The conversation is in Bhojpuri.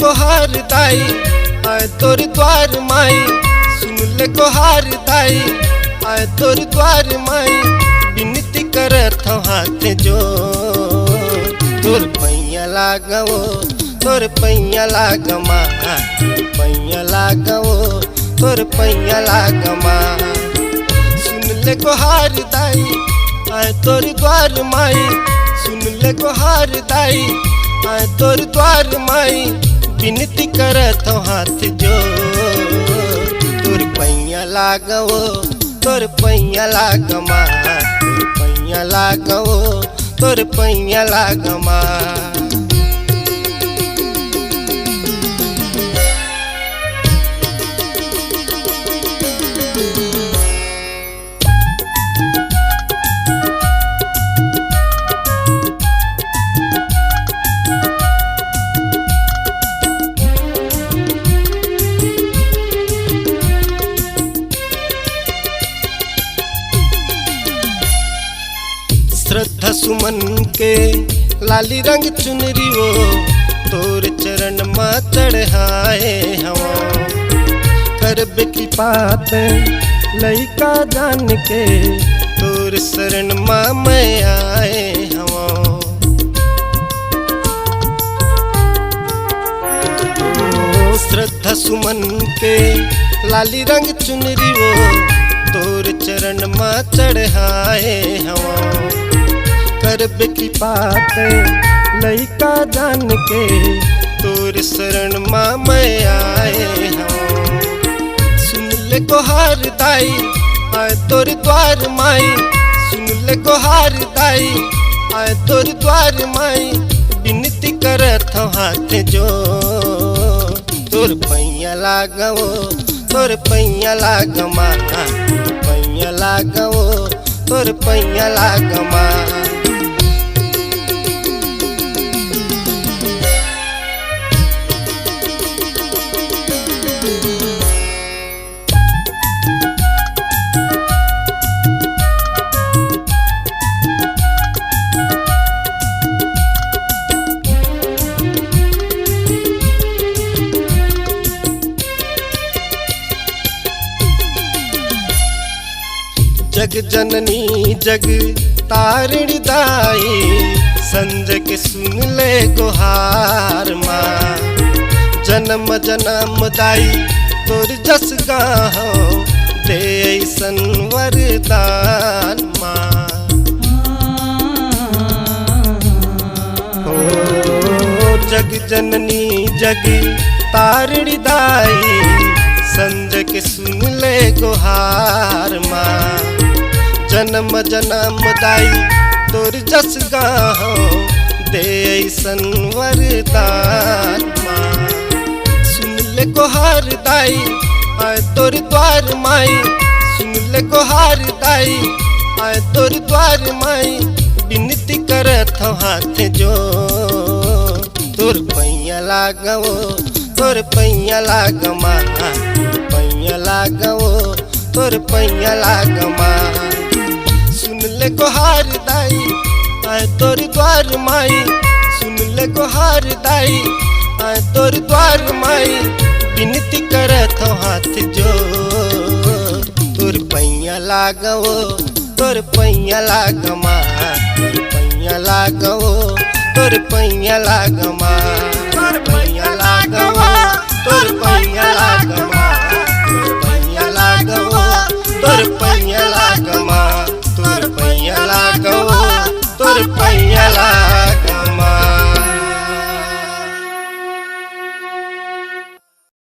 गोहार दाई आए तोर द्वार माई, सुन ले गोहार दाई आए तोर द्वार माई। विनती करत हूँ हाथ जोड़, तोर पैया लागवो तोर पैया लागमा, पैया लागवो तोर पैया लागमा। सुन ले गोहार दाई आए तोर द्वार माई, सुन ले गोहार दाई आए तोर द्वार माई। विनती करत हूँ हाथ जोड़, तोर पैया लागवो तोर पैया लागमा, तोर पैया लागवो तोर पैया लागमा। श्रद्धा सुमन के लाली रंग चुनरी वो, तोर चरण माँ चढ़ाए हवा। करबे की बात लइका जान के, तोर शरण माँ मैं आए हवा। श्रद्धा सुमन के लाली रंग चुनरी वो, तोर चरण माँ चढ़ाए हवा। करबे की बात लइका जान के, तोर शरण माँ मैं आए हूँ। सुन ले गोहार दाई आए तोर द्वार माई, सुन ले गोहार दाई आए तोर द्वार माई। विनती करत हूँ हाथ जोड़, तोर पैया लागवो तोर पैया लागमा, पैया लागवो तोर पैया लागमा। जग जननी जग तारिणी दाई, संजय के सुन ले गोहार माँ। जन्म जन्म दाई तोर जस गाहो, दे ऐसन वरदान माँ। ओ जग जननी जग तारिणी दाई, संजय के सुन ले गोहार माँ। जन्म जन्म दाई तोर जस गाहो, दे ऐसन वरदान माँ। सुन ले गोहार दाई आए तोर द्वार माई, सुन ले गोहार दाई आए तोर द्वार माई। विनती करत हूँ हाथ जोड़, तोर पैया लागवो तोर पैया लागमा, पैया लागवो तोर पैया लागमा। सुन ले गोहार दाई आए तोर द्वार माई, सुन ले गोहार दाई आए तोर द्वार माई। विनती करत हूँ हाथ जोड़, तोर पैया लागवो तोर पैया लागमा, तोर पैया लागवो तोर पैया लागमा।